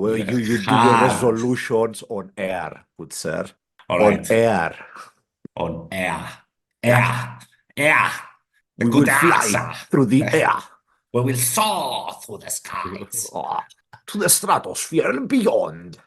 Well, You you do your have. resolutions on air, good sir. All On right. air. On air. Yeah. Air. Air. The We good will fly answer. through the air. We will soar through the skies. Ah, to the stratosphere and beyond.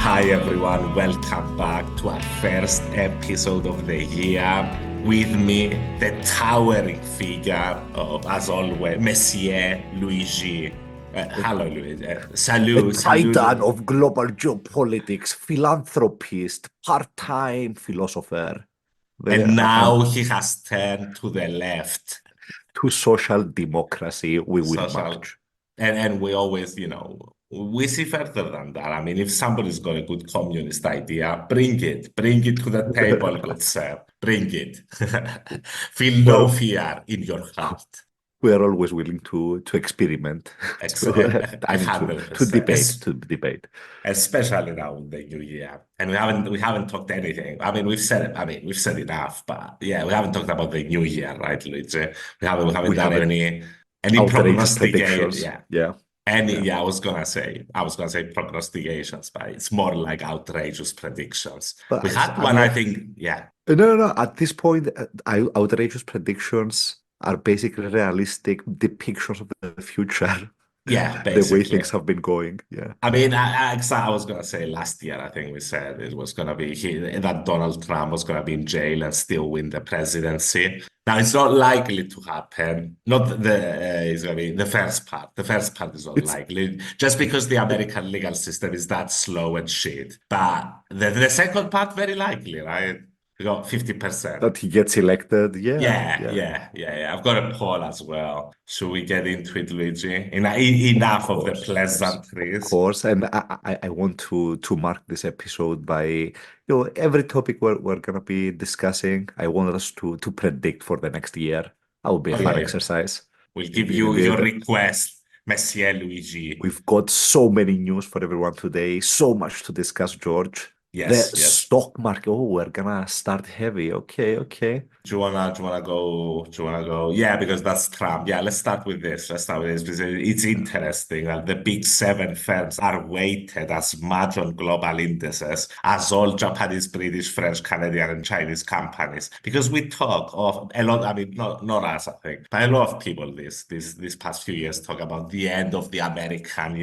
Hi, everyone. Welcome back to our first episode of the year. With me, the towering figure of, as always, Monsieur Luigi. Hello, Luigi. A Salut, titan salut. of global geopolitics, philanthropist, part-time philosopher. And I'm now he has turned to the left. to social democracy. We will Social. march. And we always, we see further than that. I mean, if somebody's got a good communist idea, bring it. Bring it to the table, good sir. Bring it. Feel no Well, fear in your heart. we are always willing to experiment. I mean, to 100%. debate, to debate. Especially now in the new year. And we haven't talked anything. I mean, we've said enough, but yeah, we haven't talked about the new year, right, Luigi? We haven't We done have any outrageous prognosticate. predictions. Yeah. Yeah, Any, yeah. yeah, I was gonna say prognostications, but it's more like outrageous predictions. But We had I one, mean, I think, yeah, no. At this point, outrageous predictions are basically realistic depictions of the future, yeah, the way basically. things have been going. Yeah. I mean, I was gonna say last year, I think we said it was gonna be that Donald Trump was gonna be in jail and still win the presidency. Now it's not likely to happen. Not it's gonna be the first part. The first part is not It's likely, just because the American legal system is that slow and shit. But the second part, very likely, right? We got 50%. that he gets elected. Yeah, Yeah, yeah, yeah, yeah, yeah. I've got a poll as well. Should we get into it, Luigi? of Enough of the course, of course, of pleasantries. course. And I want to mark this episode by, every topic we're gonna be discussing. I want us to predict for the next year. That would be a fun Okay, exercise. we'll give It'd you be your request, Monsieur Luigi. We've got so many news for everyone today, so much to discuss, George. The Yes, yes. stock market. Oh, we're gonna start heavy. Okay, okay. Do you wanna go? Yeah, because that's Trump. Yeah, let's start with this. Let's start with this because it's interesting that the big seven firms are weighted as much on global indices as all Japanese, British, French, Canadian, and Chinese companies. Because we talk of a lot, I mean, not us, I think, but a lot of people this past few years talk about the end of the American,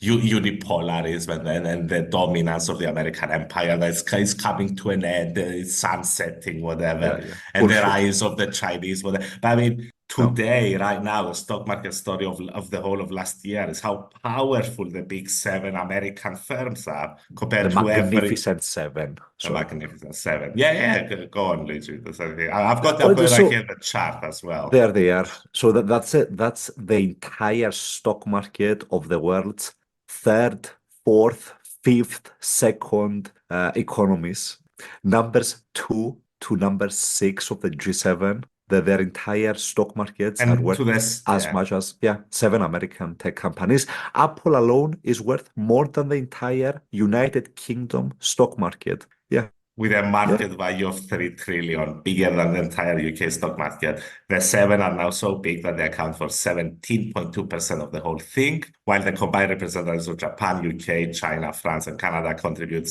unipolarism and the dominance of the American empire that's coming to an end, it's sunsetting, Yeah, whatever, yeah. and the Bullshit. rise of the Chinese, whatever. But I mean, No. today, right now, the stock market story of the whole of last year is how powerful the big seven American firms are The compared to every Magnificent Seven. the So, Magnificent Seven. Yeah, yeah, go on, Luigi. I've got right so here the chart as well. there they are. So that's it. That's the entire stock market of the world's third, fourth, fifth, second economies. Numbers two to number six of the G7. Their entire stock markets are And to worth this, as yeah. much as, yeah, seven American tech companies. Apple alone is worth more than the entire United Kingdom stock market. Yeah, With a yeah. market value of 3 trillion, bigger than the entire UK stock market. The seven are now so big that they account for 17.2% of the whole thing, while the combined representatives of Japan, UK, China, France, and Canada contribute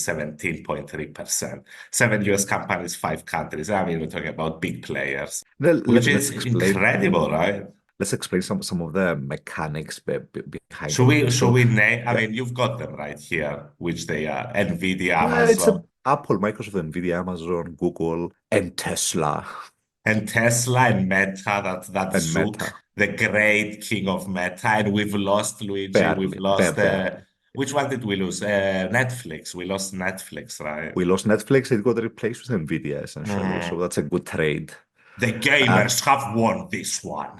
17.3%. Seven US companies, five countries. I mean, we're talking about big players, which Let's is explain. incredible, right? Let's explain some of the mechanics behind Should all of we this. should So, we name? I yeah, mean, you've got them right here, which they are: Nvidia, it's a Amazon, Apple, Microsoft, Nvidia, Amazon, Google, and Tesla and Tesla and Meta. That and Zook, Meta. the great king of Meta, and we've lost Luigi. We've Barely, lost barely. Which one did we lose? Netflix. We lost Netflix, right? We lost Netflix, it got replaced with Nvidia essentially. So Mm. that's a good trade. The Uh, gamers have won this one.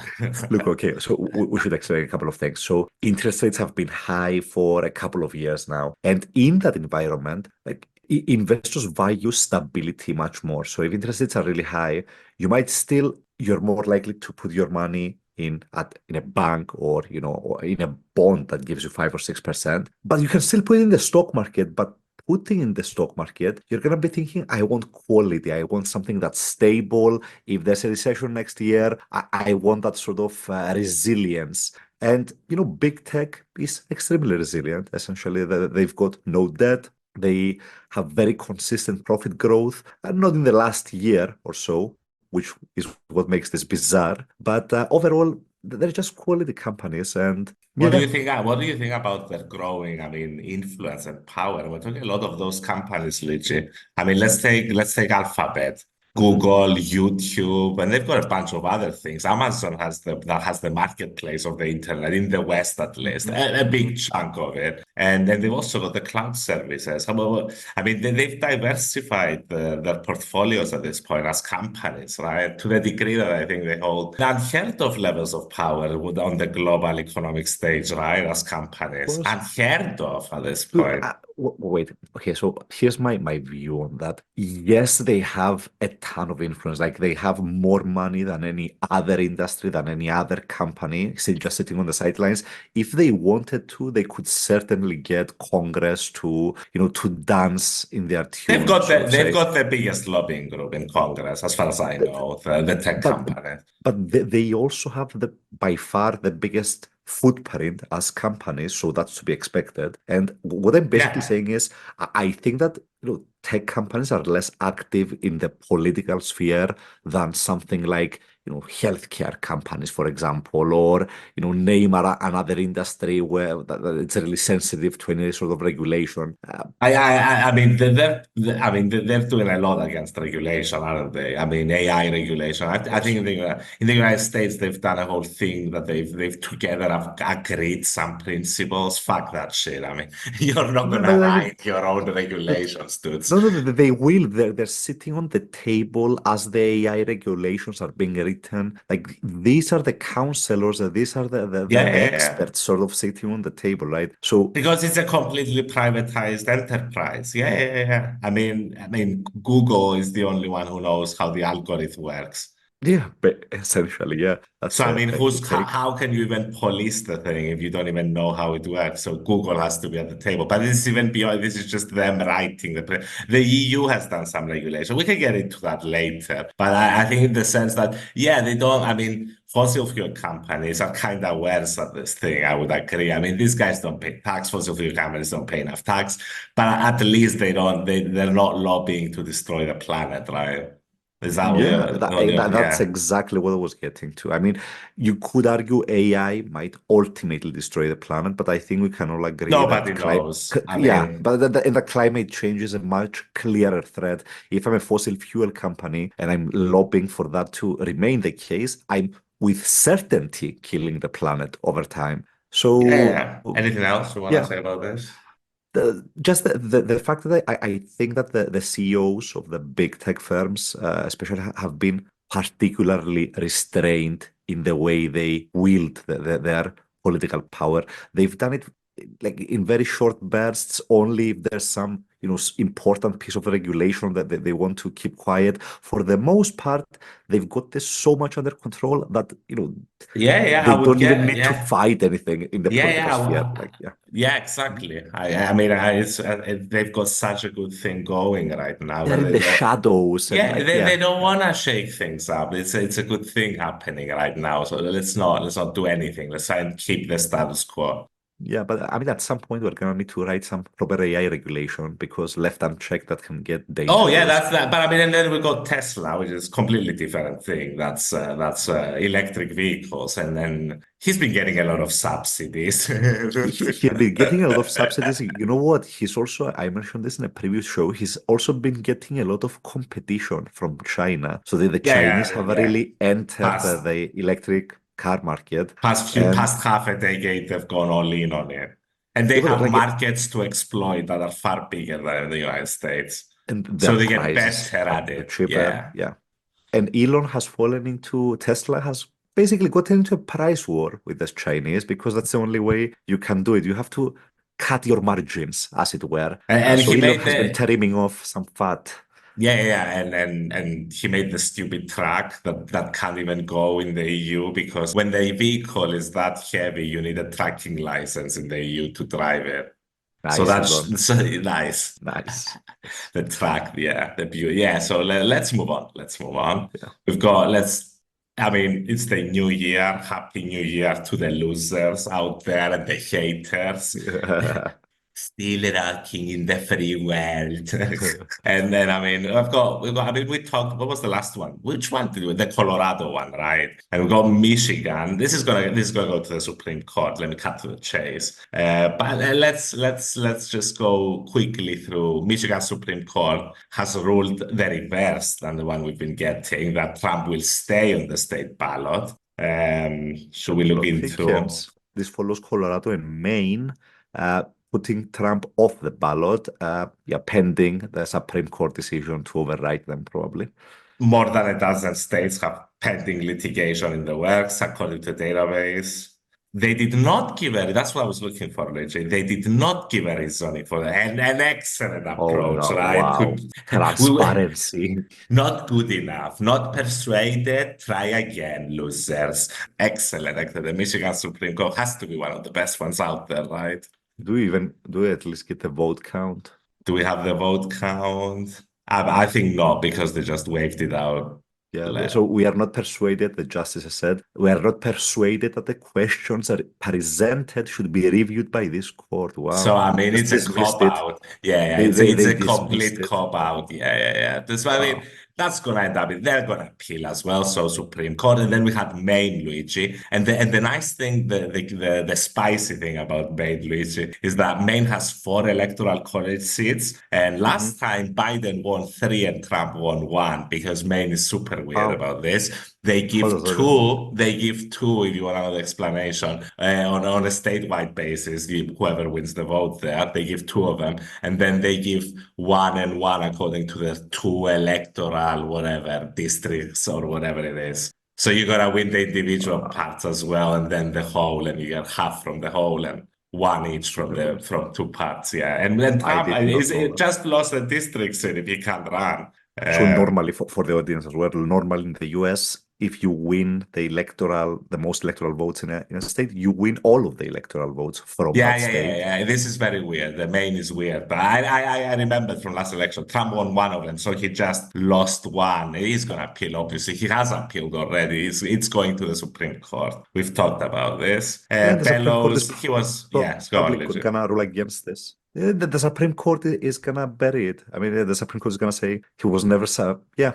Look, okay, so we should explain a couple of things. So interest rates have been high for a couple of years now. And in that environment, like investors value stability much more. So if interest rates are really high, you're more likely to put your money in a bank or in a bond that gives you 5 or 6%. But you can still put it in the stock market, but putting in the stock market, you're going to be thinking, I want quality. I want something that's stable. If there's a recession next year, I want that sort of resilience. And, big tech is extremely resilient. Essentially, they've got no debt. They have very consistent profit growth, and not in the last year or so, which is what makes this bizarre. But overall, they're just quality companies. And What do yeah. you think? What do you think about their growing, I mean, influence and power? We're talking a lot of those companies, Luigi. I mean, let's take Alphabet, Mhm. Google, YouTube, and they've got a bunch of other things. Amazon has the marketplace of the internet in the West, at least, Mhm. a big Mhm. chunk of it. And then they've also got the cloud services. I mean, they've diversified their portfolios at this point as companies, right? To the degree that I think they hold unheard of levels of power on the global economic stage, right? As Of companies, course. unheard of at this Look, point. wait. Okay, so here's my view on that. Yes, they have a ton of influence. Like they have more money than any other industry, than any other company, just sitting on the sidelines. If they wanted to, they could certainly get Congress to dance in their They've tune, got so the to they've say. got the biggest lobbying group in Congress, as far as I know, the tech But companies. they also have by far the biggest footprint as companies, so that's to be expected. And what I'm basically Yeah. saying is, I think that tech companies are less active in the political sphere than something like healthcare companies, for example, or name another industry where that it's really sensitive to any sort of regulation. I mean, they're doing a lot against regulation, aren't they? I mean, AI regulation. Of I think course. in the United States, they've done a whole thing that they've together have agreed some principles. Fuck that shit. I mean, you're not No, gonna but I mean, write your own look, regulations, dudes. no, no, they will. They're sitting on the table as the AI regulations are being written. Like these are the counselors, these are Yeah, the yeah, yeah. experts sort of sitting on the table, right? So Because it's a completely privatized enterprise. Yeah, yeah, yeah, yeah. I mean, Google is the only one who knows how the algorithm works. yeah, but essentially, yeah, that's So I mean, a good take. how can you even police the thing if you don't even know how it works? So Google has to be at the table. But this is even beyond. This is just them writing the EU has done some regulation. We can get into that later. But I think in the sense that yeah, they don't. I mean, fossil fuel companies are kind of worse at this thing. I would agree. I mean, these guys don't pay tax. Fossil fuel companies don't pay enough tax. But at least they don't. They're not lobbying to destroy the planet, right? Is that what Yeah, that's yeah. exactly what I was getting to. I mean, you could argue AI might ultimately destroy the planet, but I think we can all agree Nobody that knows. I yeah, mean, but and the climate change is a much clearer threat. If I'm a fossil fuel company and I'm lobbying for that to remain the case, I'm with certainty killing the planet over time. yeah, yeah, So yeah. Anything else you want to yeah, say about this? just the fact that I think that the CEOs of the big tech firms, especially, have been particularly restrained in the way they wield their political power. They've done it like in very short bursts, only if there's some important piece of regulation that they want to keep quiet. For the most part, they've got this so much under control that Yeah, yeah, I they would don't even get, need to yeah, fight anything in the yeah, political yeah, sphere. Like, yeah. yeah, exactly. I mean, they've got such a good thing going right now They're that in they the don't. shadows and Yeah, like they yeah, don't yeah, want to shake things up. It's a good thing happening right now. So let's not do anything. Let's try and keep the status quo. yeah. But I mean, at some point we're gonna need to write some proper AI regulation because left unchecked that can get Oh yeah, dangerous. that's that. But I mean, and then we got Tesla, which is completely different thing. That's electric vehicles, and then he's been getting a lot of subsidies. He's been getting a lot of subsidies. You know what? He's also, I mentioned this in a previous show, he's also been getting a lot of competition from China. So the Yeah, Chinese yeah, have yeah. really entered Past the electric car market. past And half a decade, they've gone all in on it. And they Yeah, but have like, markets to exploit that are far bigger than the United States. and So their they get prices better are at it. cheaper. Yeah. Yeah. And Elon has fallen into, Tesla has basically gotten into a price war with the Chinese because that's the only way you can do it. You have to cut your margins, as it were. And So he Elon made has been the trimming off some fat. and he made the stupid track that can't even go in the EU because when the vehicle is that heavy, you need a tracking license in the EU to drive it. So Nice, Elon. that's so nice. Nice. Yes. The track, yeah, the beauty. Yeah, so let's move on. Let's move on. Yeah. We've got, I mean, it's the new year. Happy New Year to the losers out there and the haters. Still rocking in the free world. And then, I mean, I mean, we talked, what was the last one? Which one did we, the Colorado one, right? And we got Michigan. This is gonna go to the Supreme Court. Let me cut to the chase. But let's just go quickly through. Michigan Supreme Court has ruled the reverse than the one we've been getting, that Trump will stay on the state ballot. Should we look So into? thinkers, this follows Colorado and Maine, uh, putting Trump off the ballot, yeah, pending the Supreme Court decision to override them, probably. More than a dozen states have pending litigation in the works, according to the database. They did not give that's what I was looking for, Luigi. They did not give a reasoning for that. An excellent Oh approach, no, right? wow. We were Transparency. not good enough, not persuaded. Try again, losers. Excellent. Actually, the Michigan Supreme Court has to be one of the best ones out there, right? Do we at least get a vote count? Do we have the vote count? I think not because they just waved it out. Yeah, so we are not persuaded, the justice said, we are not persuaded that the questions that are presented should be reviewed by this court. So Wow. I mean, Just it's a dismissed cop it. out. Yeah, it's They a dismissed complete it. cop out. Yeah. That's why I mean, Wow. that's gonna end up. They're gonna appeal as well. So Supreme Court, and then we had Maine, Luigi, and the nice thing, the spicy thing about Maine, Luigi, is that Maine has 4 electoral college seats, and Hmm. last time Biden won 3 and Trump won 1 because Maine is super weird Wow. about this. They Hold on give a second. two. They give two. If you want another explanation, on a statewide basis, whoever wins the vote there, they give 2 of them, and then they give 1 and 1 according to the 2 electoral whatever districts or whatever it is. So you gotta win the individual Wow. parts as well, and then the whole, and you get half from the whole and 1 each from the Dude, from 2 parts. Yeah, and then I Trump did not is know it that. just lost the district seat if he can't run. So Um, normally for the audience as well, normally in the US, if you win the most electoral votes in a state, you win all of the electoral votes from that state. Yeah. This is very weird. The Maine is weird, but I remember from last election, Trump won 1 of them, so he just lost 1. He's gonna appeal, obviously. He has appealed already. It's going to the Supreme Court. We've talked about this. Yeah, the Supreme Court is Bellows, he was, yeah, go on, probably legit. gonna rule against this. Yeah, the Supreme Court is gonna bury it. I mean, the Supreme Court is gonna say he was never, yeah,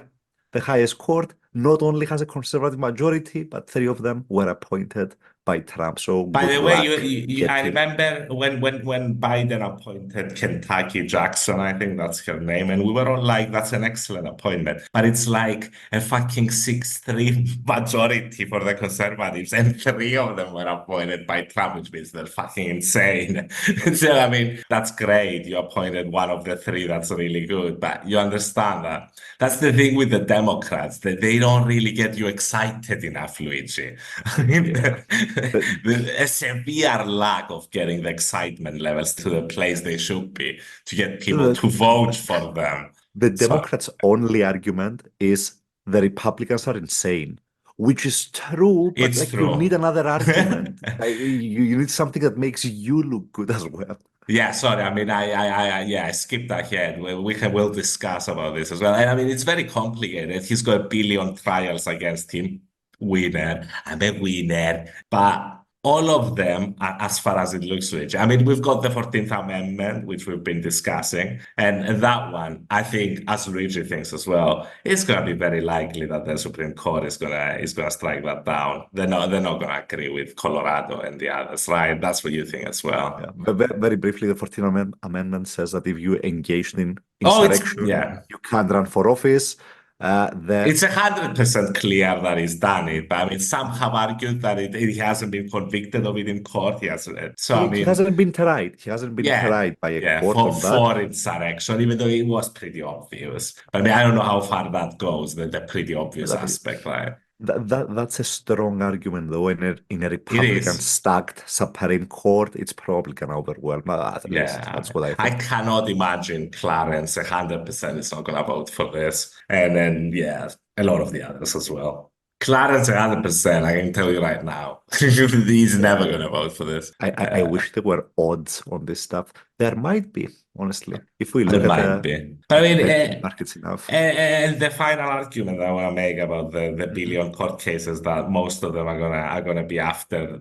the highest court not only has a conservative majority, but 3 of them were appointed by Trump. So By good the way, luck I getting. remember when Biden appointed Kentucky Jackson, I think that's her name, and we were all like, "That's an excellent appointment." But it's like a fucking 6-3 majority for the conservatives, and 3 of them were appointed by Trump, which means they're fucking insane. So I mean, that's great. You appointed one of the 3. That's really good. But you understand that that's the thing with the Democrats, that they don't really get you excited enough, Luigi. I mean, Yeah. The, a severe lack of getting the excitement levels to the place they should be to get people the, to vote for them. the So Democrats' only argument is the Republicans are insane, which is true, but it's like you need true. another argument. You need something that makes you look good as well. Yeah, sorry. I mean, I skipped ahead. We'll discuss about this as well. And I mean, it's very complicated. He's got a billion trials against him. Winner. I'm a winner. But all of them, as far as it looks, Rich. I mean, we've got the 14th Amendment, which we've been discussing. And that one, I think, as Luigi thinks as well, it's gonna be very likely that the Supreme Court is gonna strike that down. They're not gonna agree with Colorado and the others, right? That's what you think as well. Yeah, but very briefly, the 14th Amendment says that if you engaged in Oh, it's insurrection, yeah. you can't run for office. There It's 100% clear that he's done it, but I mean, some have argued that he hasn't been convicted of it in court. He hasn't. So I he mean, hasn't been tried. He hasn't been yeah, tried by a yeah, court on that. for insurrection, even though it was pretty obvious. But I mean, I don't know how far that goes, the pretty obvious I mean, aspect, right? that's a strong argument, though. In a It Republican is. stacked Supreme Court, it's probably gonna overwhelm. At least Yeah, that's what I I think. cannot imagine Clarence 100% is not going to vote for this. And then, yeah, a lot of the others as well. Clarence 100%, I can tell you right now. He's never going Yeah, to vote for this. I wish there were odds on this stuff. There might be, honestly, if we There look at might the be. But I mean, betting markets enough. and the final argument I want to make about the Mhm. billion court cases that most of them are gonna be after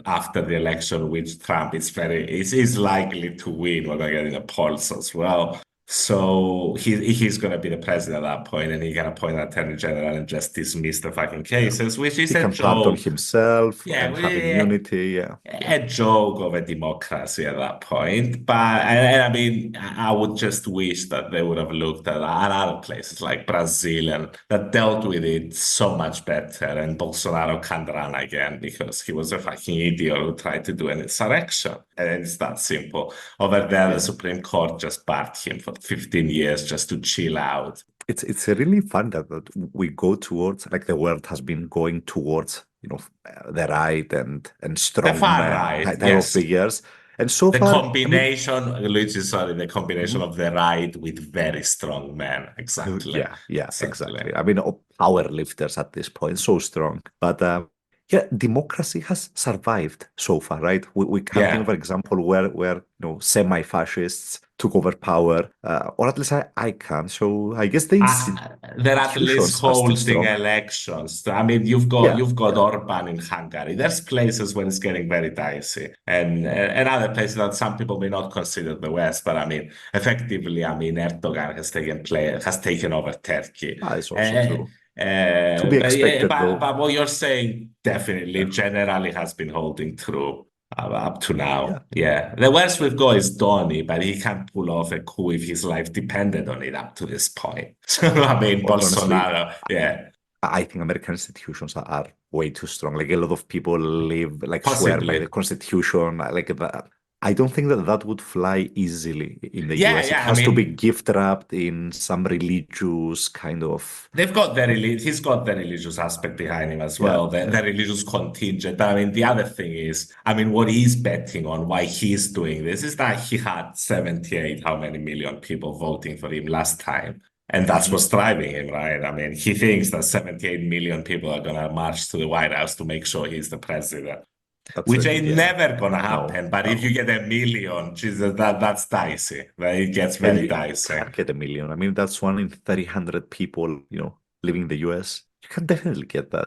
the election, which Trump is likely to win. We're gonna get in the polls as well. So he's gonna be the president at that point, and he can appoint an attorney general and just dismiss the fucking Yeah, cases, which is he a can pardon joke. himself Yeah, and have immunity. Yeah, yeah. a joke of a democracy at that point. But and I mean, I would just wish that they would have looked at other places like Brazil and that dealt with it so much better. And Bolsonaro can't run again because he was a fucking idiot who tried to do an insurrection. And it's that simple. Over there, the Yeah. Supreme Court just barred him for 15 years just to chill out. It's really fun that we go towards, like, the world has been going towards, the right and The strong far men right, type of yes. figures. And so The far, I mean, combination, Luigi, sorry, the combination mhm. of the right with very strong men. Exactly. Yeah, Exactly. exactly. I mean, power lifters at this point, so strong. But yeah, democracy has survived so far, right? We can't think of Yeah. an example where semi-fascists took over power, or at least I can. So I guess the They're at least institutions are still holding strong. elections. I mean, you've got Yeah, you've got yeah. Orban in Hungary. There's places where it's getting very dicey, and other places that some people may not consider the West. But I mean, effectively, I mean, Erdogan has taken over Turkey. It's also true. To be But yeah, expected, though. but what you're saying definitely Yeah, generally has been holding true up to yeah. now. Yeah. The worst we've got is Donnie, but he can't pull off a coup if his life depended on it up to this point. So, I mean, Honestly, Bolsonaro, yeah, I think American institutions are way too strong. Like, a lot of people live, like, swear by the possibly. Constitution. Like that. I don't think that would fly easily in the Yeah, US. It yeah. I has to be mean, gift wrapped in some religious kind of. he's got the religious aspect behind him as Yeah, well, yeah. the religious contingent. But I mean, the other thing is, I mean, what he's betting on, why he's doing this, is that he had 78, how many million people voting for him last time. And that's Mhm. what's driving him, right? I mean, he thinks that 78 million people are going to march to the White House to make sure he's the president, That's which it. ain't Yeah. never going to No, happen. But if no. you get a million, Jesus, that's dicey. Right? It gets And very you dicey. can get a million. I mean, that's one in 300 people, living in the US. You can definitely get that.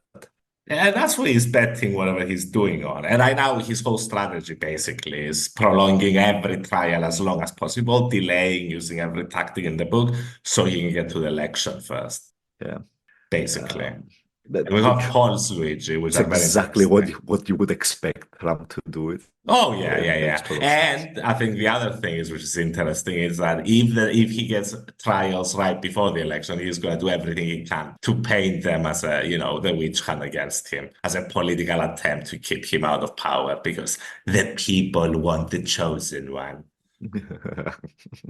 And that's what he's betting whatever he's doing on. And right now, his whole strategy basically is prolonging every trial as long as possible, delaying, using every tactic in the book so he can get to the election first, Yeah. basically. Um, And we have which polls, Luigi, which It's are very exactly what interesting. you would expect Trump to do it. Oh yeah, Yeah, yeah, makes yeah. total sense. And I think the other thing is, which is interesting, is that if he gets trials right before the election, he's going to do everything he can to paint them as the witch hunt against him, as a political attempt to keep him out of power because the people want the chosen one.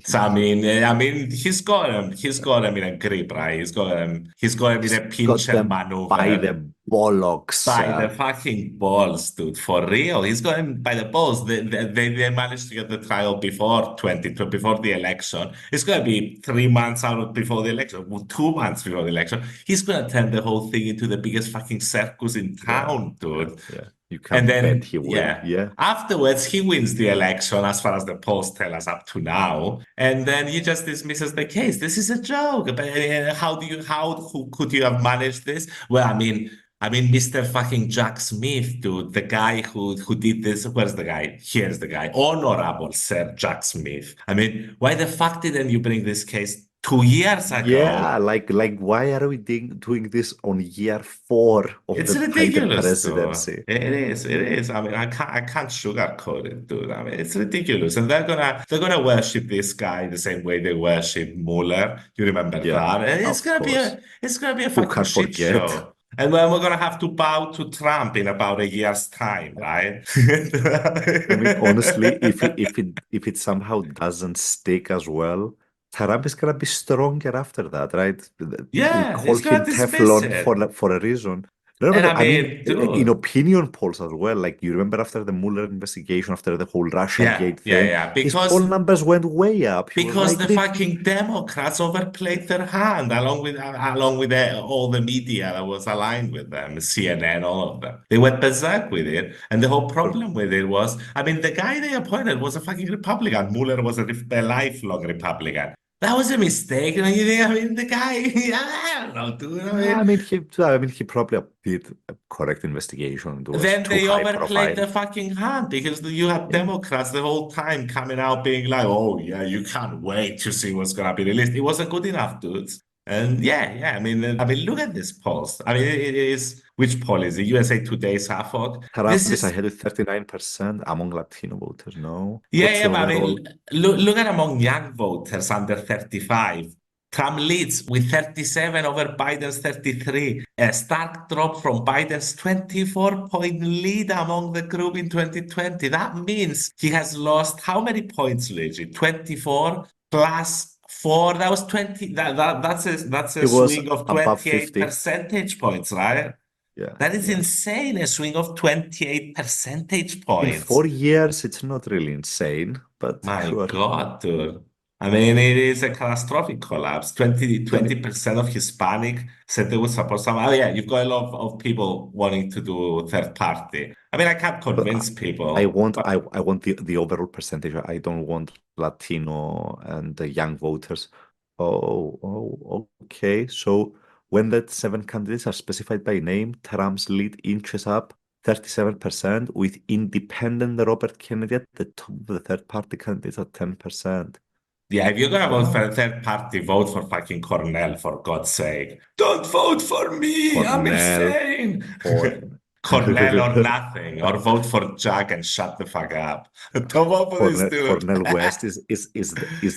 So I mean, he's got him in a grip, right? He's got him in He's a got pinch and them by maneuver. the bollocks. By the fucking balls, dude, for real. He's going by the balls. They managed to get the trial before the election. It's going to be 3 months out before the election, 2 months before the election. He's going to turn the whole thing into the biggest fucking circus in Yeah, town, yeah, dude. yeah. You And can bet then, he will. yeah, Yeah. afterwards, he wins the election as far as the polls tell us up to now. And then he just dismisses the case. This is a joke. But who could you have managed this? Well, I mean, Mr. fucking Jack Smith, dude, the guy who did this. Where's the guy? Here's the guy. Honorable Sir Jack Smith. I mean, why the fuck didn't you bring this case 2 years Yeah, ago. like why are we doing this on year 4 of It's the Biden ridiculous, though. presidency? It is. It is. I mean, I can't sugarcoat it, dude. I mean, it's ridiculous, and they're gonna worship this guy the same way they worship Mueller. You remember Yeah, that? And it's of gonna be course. a Who fucking can shit forget? show. And then we're gonna have to bow to Trump in about a year's time, right? I mean, honestly, if it somehow doesn't stick as well, Trump is gonna be stronger after that, right? We Yeah, call he's gonna him dismiss Teflon it. for a reason. No, And but I I mean, mean, in dude. opinion polls as well. Like you remember after the Mueller investigation, after the whole Russia Yeah, Gate yeah, thing, yeah. his poll numbers went way up. He was Because like, the fucking Democrats overplayed their hand along with all the media that was aligned with them, CNN, all of them. They went berserk with it, and the whole problem with it was, I mean, the guy they appointed was a fucking Republican. Mueller was a lifelong Republican. That was a mistake. You know, I mean, the guy, I don't know, dude. I I mean, mean, he probably did a correct investigation. It was then too they high overplayed profile. the fucking hand because you have Yeah. Democrats the whole time coming out being like, "Oh yeah, you can't wait to see what's gonna be released." It wasn't good enough, dudes. And yeah, yeah. I mean, look at this post. I mean, it is which poll is it? USA Today, Suffolk. Trump This is is ahead with 39% among Latino voters. No, yeah, what's yeah, the but I overall? mean, look at among young voters under 35. Trump leads with 37 over Biden's 33. A stark drop from Biden's 24-point lead among the group in 2020. That means he has lost how many points, Luigi? 24 plus 4. That was 20. That's a He was swing of above 28 50. percentage points, right? Yeah, That is yeah. insane. A swing of 28 percentage In points. 4 years, it's not really insane, but My sure. God, dude. I mean, it is a catastrophic collapse. 20, I mean, 20% of Hispanic said they would support some. Oh, yeah, you've got a lot of people wanting to do third party. I mean, I can't but convince I people, want but I want the overall percentage. I don't want Latino and the young voters. Okay. So when the 7 candidates are specified by name, Trump's lead inches up 37%, with independent Robert Kennedy at the top of the third party candidates at 10%. yeah, if you're gonna vote for Yeah. a third party, vote for fucking Cornell, for God's sake. Don't vote for me. I'm Cornell insane. or Cornell or nothing, or vote for Jack and shut the fuck up. Don't vote for this dude. Cornell West is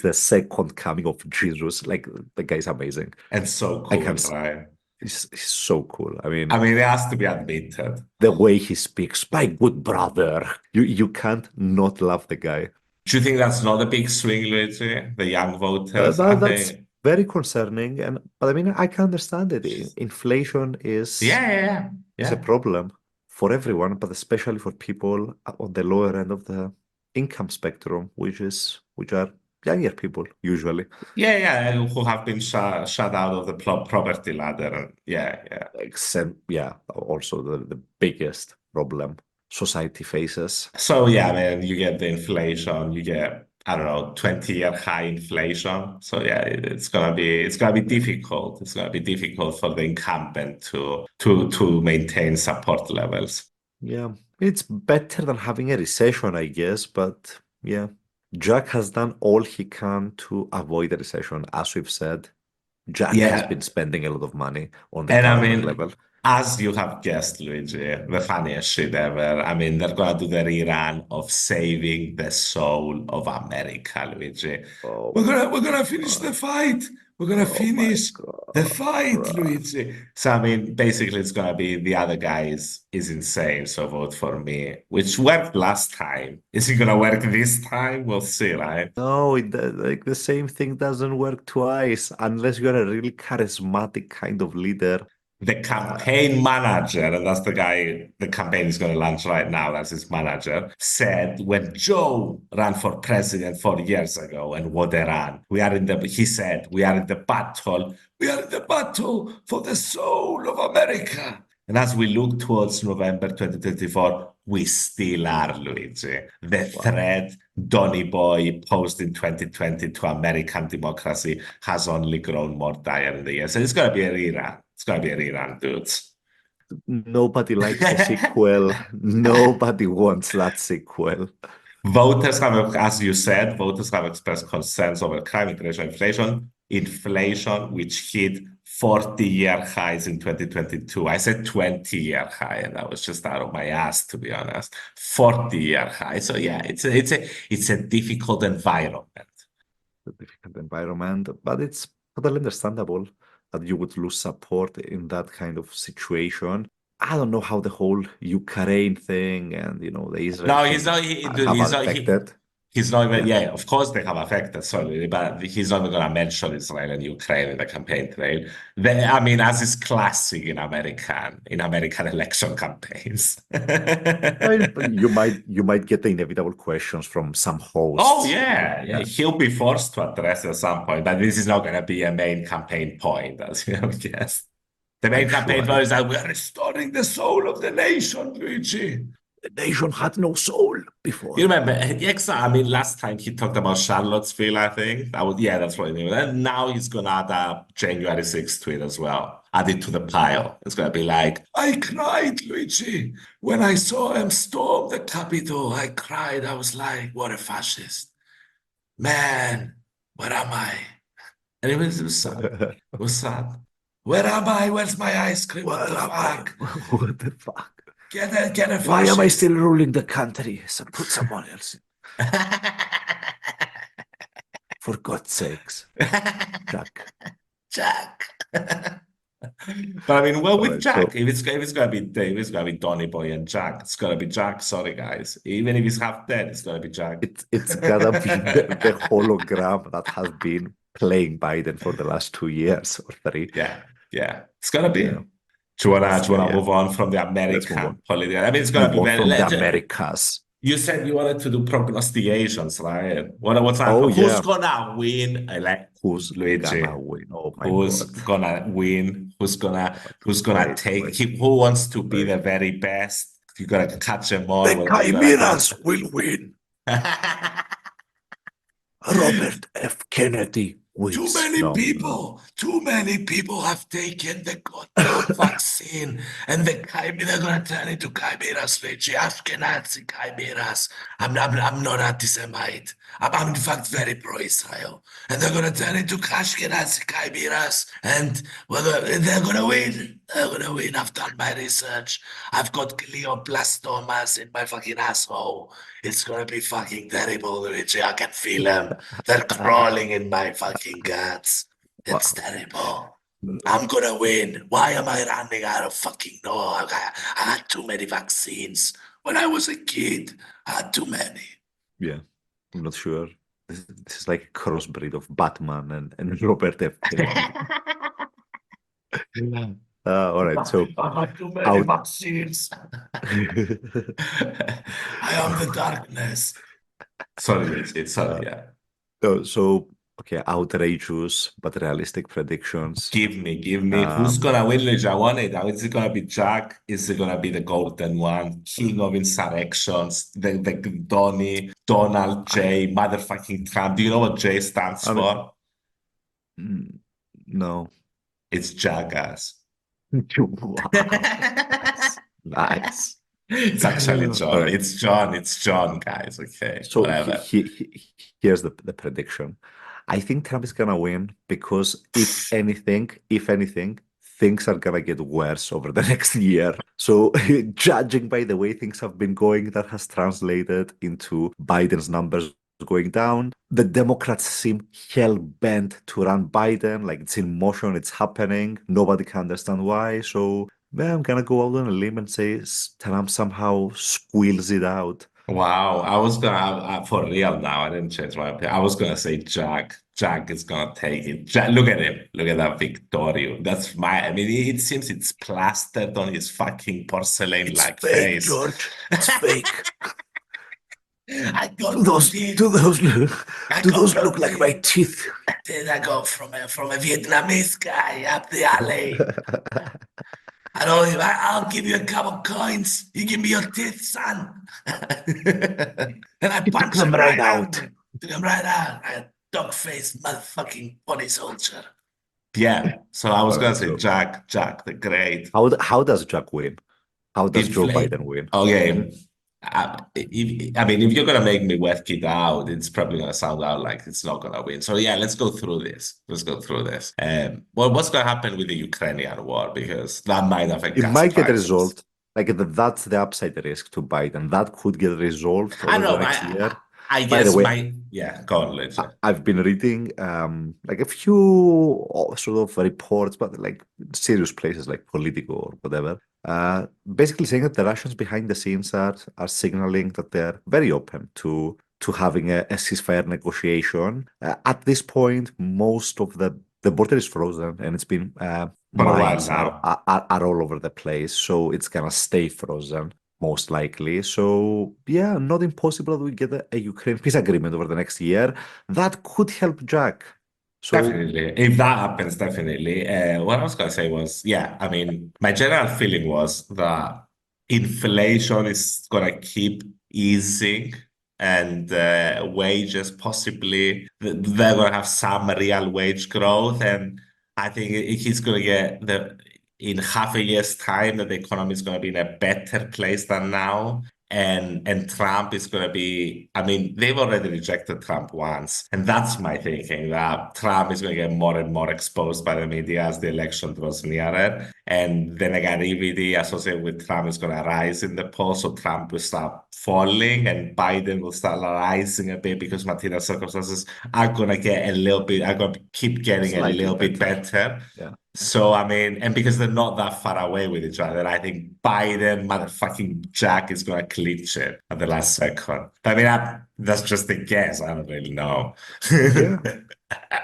the second coming of Jesus. Like the guy's amazing. And so I cool, can. right? He's so cool. I mean, I mean, it has to be admitted. the way he speaks, my good brother. You can't not love the guy. Do you think that's not a big swing, Luigi? The young voters? I That's think, very concerning. And but I mean, I can understand it. Inflation is yeah, yeah, yeah. is a Yeah, problem for everyone, but especially for people on the lower end of the income spectrum, which are younger people usually. yeah, yeah, and who have been shut out of the property ladder. Yeah, yeah. Except, yeah, also the biggest problem society faces. So, yeah, man, you get the inflation, you get, I don't know, 20-year high inflation. So, yeah, it's gonna be Yeah. difficult. It's gonna be difficult for the incumbent to maintain support levels. Yeah, it's better than having a recession, I guess, but yeah, Jack has done all he can to avoid a recession. As we've said, Jack has been Yeah, spending a lot of money on the and I government mean, level. as you have guessed, Luigi, the funniest shit ever. I mean, they're gonna do the rerun of saving the soul of America, Luigi. Oh We're my gonna we're gonna finish God. the fight. We're gonna Oh my finish the God, fight, bro. Luigi. So I mean, basically, it's gonna be the other guy is insane. So vote for me, which worked last time. Is it gonna work this time? We'll see, right? No, like the same thing doesn't work twice unless you're a really charismatic kind of leader. The Uh, campaign manager, and that's the guy the campaign is going to launch right now, that's his manager, said when Joe ran for president 4 years ago and what they ran, he said, we are in the battle for the soul of America. And as we look towards November 2024, we still are, Luigi. The wow. threat Donnie Boy posed in 2020 to American democracy has only grown more dire in the years. So it's going to be a rerun. It's going to be a rerun, dudes. Nobody likes a sequel. Nobody wants that sequel. As you said, voters have expressed concerns over crime, immigration, inflation. inflation, which hit 40-year highs in 2022. I said 20-year high, and that was just out of my ass, to be honest. 40-year high. So yeah, it's a difficult environment. A difficult environment, but it's totally understandable that you would lose support in that kind of situation. I don't know how the whole Ukraine thing and the Israel No, thing have affected. he's not even, Yeah, yeah, of course they have affected, sorry, but he's not even going to mention Israel and Ukraine in the campaign trail. I mean, as is classic in American election campaigns. I mean, but you might get the inevitable questions from some Oh, hosts. yeah, yeah, he'll be forced to address at some point, but this is not going to be a main campaign point, as you have guessed. The I'm main campaign sure point is that we are restoring the soul of the nation, Luigi. the nation had no soul before. You remember, I mean, last time he talked about Charlottesville, I think. Yeah, that's what he knew. And now he's going to add a January 6th tweet as well. Add it to the pile. It's going to be like, I cried, Luigi. When I saw him storm the Capitol, I cried. I was like, what a fascist. Man, where am I? And it was sad. It was sad. Where am I? Where's my ice cream? What the fuck? What the fuck? Get a Why am I fascist. still ruling the country? So put someone else in. For God's sakes, Jack. Jack. But I mean, well, All with right, so Jack, if it's gonna be Dave, it's gonna be Donnie Boy and Jack. It's gonna be Jack. Sorry, guys. Even if he's half dead, it's gonna be Jack. it's gotta be the hologram that has been playing Biden for the last 2 years or three. Yeah, yeah. It's gonna be. Yeah, Do you wanna yeah. move on from the Let's move American on. political? I mean, it's gonna Move be on very. from the Americas. You said you wanted to do prognostications, right? What's that? Oh Who's yeah, gonna win? who's Luigi. gonna win? Oh my Who's God. gonna win? Who's gonna God. who's gonna Wait, take wait, him? Who wants to be wait. the very best? You gotta catch them all. The Whether you gotta catch. Chimeras will win. Robert F. Kennedy wins. No, no. Too many people have taken the goddamn vaccine, and they're gonna turn into chimeras, Luigi. Ashkenazi chimeras. I'm not anti-Semite. I'm in fact very pro-Israel, and they're gonna turn into Ashkenazi chimeras, and they're gonna win. They're gonna win. I've done my research. I've got glioblastomas in my fucking asshole. It's gonna be fucking terrible, Luigi. I can feel them. They're crawling in my fucking guts. It's Wow. terrible. I'm gonna win. Why am I running? I don't fucking know. I had too many vaccines when I was a kid. I had too many. Yeah, I'm not sure. This is like a crossbreed of Batman and Robert F. Kennedy. All right, so I had too many out. vaccines. I am the darkness. Sorry, it's sorry, yeah. So okay, outrageous but realistic predictions. Give me. Who's Um, gonna win, Luigi? I want it. Is it gonna be Jack? Is it gonna be the golden one? King of insurrections, the Donnie, Donald I J, motherfucking Trump. Do you know what J stands I mean, for? no. It's jackass. Wow, nice, nice. It's actually All John. right. It's John, guys. Okay, So whatever. here's the prediction. I think Trump is gonna win because if anything, things are gonna get worse over the next year. So judging by the way things have been going, that has translated into Biden's numbers going down. The Democrats seem hell bent to run Biden, like it's in motion, it's happening. Nobody can understand why. So yeah, I'm gonna go out on a limb and say Trump somehow squeals it out. Wow, I was gonna for real now. I didn't change my opinion. I was gonna say Jack. Jack is gonna take it. Jack, look at him. Look at that Victorio. That's my. I mean, it seems it's plastered on his fucking It's porcelain-like fake, face. George. It's fake. I Do got no those teeth. do those look I do got those no look like my teeth. teeth? Did I go from a Vietnamese guy up the alley? I know I'll give you a couple coins. You give me your teeth, son. And I He took punch them him right right out. out. Took him right out. I dog-faced motherfucking body soldier. Yeah. So I was All gonna right. say So Jack the Great. how does Jack win? How does Joe Inflate. Biden win? Okay. if you're gonna make me work it out, it's probably gonna sound out like it's not gonna win. So yeah, let's go through this. Let's go through this. Well, what's gonna happen with the Ukrainian war because that might affect It gas might get prices. resolved. Like that's the upside risk to Biden. That could get resolved I over the know. next year. I By the guess way, my yeah. Go on, Luigi. I've been reading like a few sort of reports, but like serious places like Politico or whatever, basically saying that the Russians behind the scenes are signaling that they're very open to having a ceasefire negotiation. At this point, most of the border is frozen, and it's been For a while mines now. are all over the place, so it's gonna stay frozen most likely. So yeah, not impossible that we get a Ukraine peace agreement over the next year. That could help Jack. So Definitely. If that happens, definitely. What I was going to say was, yeah, I mean, my general feeling was that inflation is going to keep easing and wages possibly, they're going to have some real wage growth. And I think he's going to get in half a year's time that the economy is going to be in a better place than now. And Trump is going to be, I mean, they've already rejected Trump once. And that's my thinking that Trump is going to get more and more exposed by the media as the election draws nearer. And the negativity associated with Trump is going to rise in the polls. So Trump will start falling and Biden will start rising a bit because material circumstances are going to get a little bit, are going to keep getting a slightly little bit better. better. Yeah. So, I mean, and because they're not that far away with each other, I think Biden, motherfucking Jack, is going to clinch it at the last second. But I mean, that's just a guess. I don't really know. Yeah.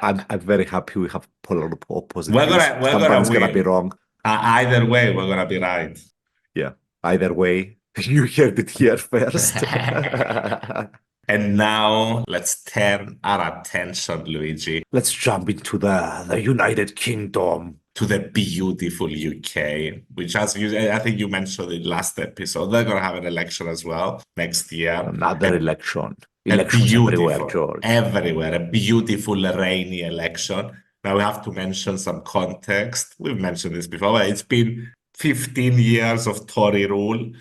I'm very happy we have polar opposite We're views. gonna we're gonna Sometimes gonna be win. wrong. Either way, we're gonna be right. Yeah. Either way, you heard it here first. And now let's turn our attention, Luigi, Let's jump into the United Kingdom. to the beautiful UK, which as you, I think you mentioned in last episode, they're gonna have an election as well next year. Another election. A Elections everywhere, beautiful, George. everywhere, a beautiful rainy election. Now we have to mention some context. We've mentioned this before, but it's been 15 years of Tory rule.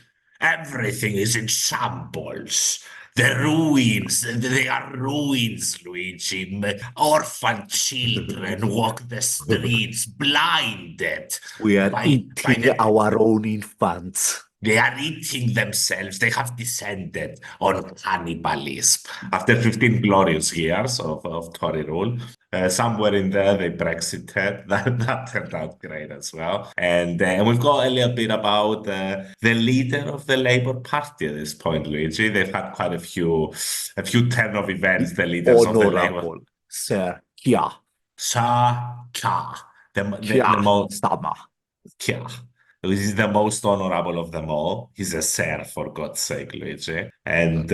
Everything is in shambles. The ruins, they are ruins, Luigi. Orphan children walk the streets blinded We are by eating the our own infants. they are eating themselves. They have descended on cannibalism. After 15 glorious years of Tory rule, somewhere in there they Brexited. That turned out great as well. And we've got a little bit about the leader of the Labour Party at this point, Luigi. They've had quite a few turn of events, The the leaders of the Labour. honorable Sir Keir, Shaka, the Keir most. Starmer. Yeah. He's the most honorable of them all. He's a sir, for God's sake, Luigi. And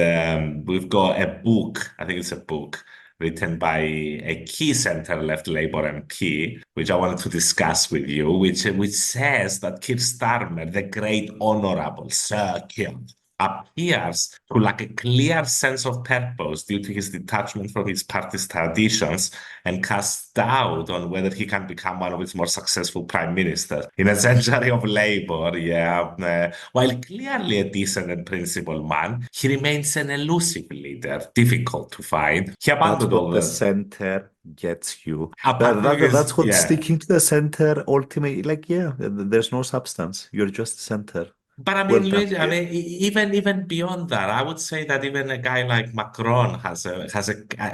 we've got a book, I think it's a book, written by a key centre-left Labour MP, which I wanted to discuss with you, which says that Keir Starmer, the great honourable Sir Keir, appears to lack a clear sense of purpose due to his detachment from his party's traditions and casts doubt on whether he can become one of its more successful prime ministers. In a century of Labour, while clearly a decent and principled man, he remains an elusive leader, difficult to find. He That's abandoned all what the the, center gets you. apart That's because, what yeah. sticking to the center ultimately, like, yeah, there's no substance. You're just center. But I Well mean, done, Luigi, I kid. mean, even beyond that, I would say that even a guy like Macron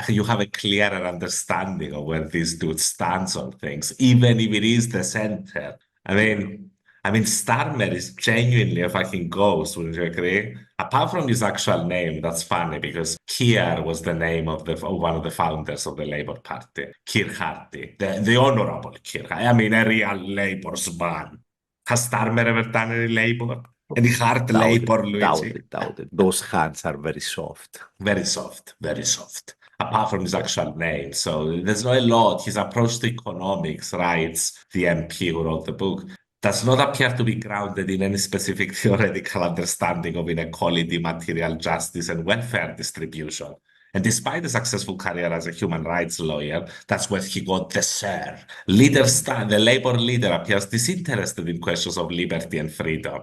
you have a clearer understanding of where this dude stands on things, even if it is the center. I Yeah. mean, I mean, Starmer is genuinely a fucking ghost, would you agree? Apart from his actual name, that's funny because Keir was the name of one of the founders of the Labour Party, Keir Hardie, the honourable Keir. I mean, a real Labour's man. Has Starmer ever done any Labour? Any hard Doubt it, labor, doubt Luigi? it, doubt it. Those hands are very soft. Very soft, very soft. Apart from his actual name. So there's not a lot. His approach to economics, writes the MP who wrote the book, does not appear to be grounded in any specific theoretical understanding of inequality, material justice, and welfare distribution. And despite a successful career as a human rights lawyer, that's where he got the Sir. The Labour leader appears disinterested in questions of liberty and freedom.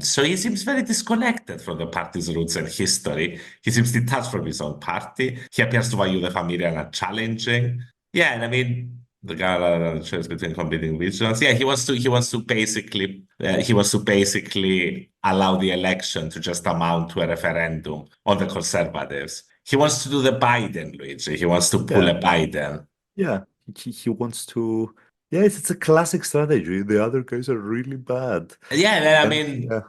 So he seems very disconnected from the party's roots and history. He seems detached from his own party. He appears to value the familiar and challenging. Yeah, and I mean, the guy choice between competing visions. Yeah, he wants to basically allow the election to just amount to a referendum on the Conservatives. He wants to do the Biden, Luigi. He wants to pull Yeah, a Biden. yeah. He wants to. Yeah, it's a classic strategy. The other guys are really bad. Yeah, I And mean, yeah.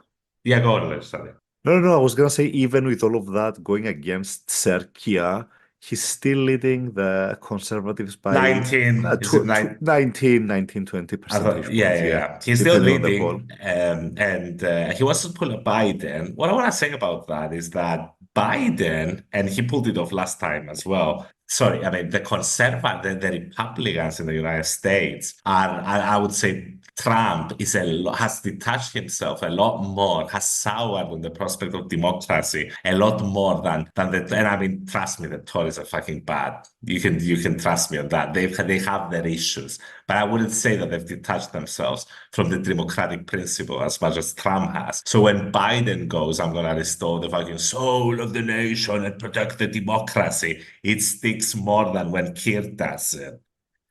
yeah, go on, Luigi, sorry. No. I was gonna say, even with all of that going against Sir Keir, he's still leading the Conservatives by 19, is it 19, 20 I thought, percentage yeah, points. yeah, Yeah, yeah. He's still depending on the poll. leading, and he wants to pull a Biden. What I want to say about that is that Biden, and he pulled it off last time as well. Sorry, I mean the conservative, the Republicans in the United States I would say, Trump has detached himself a lot more, has soured on the prospect of democracy a lot more than the. And I mean, trust me, the Tories are fucking bad. You can trust me on that. They have their issues, but I wouldn't say that they've detached themselves from the democratic principle as much as Trump has. So when Biden goes, I'm going to restore the fucking soul of the nation and protect the democracy, it sticks more than when Keir does it.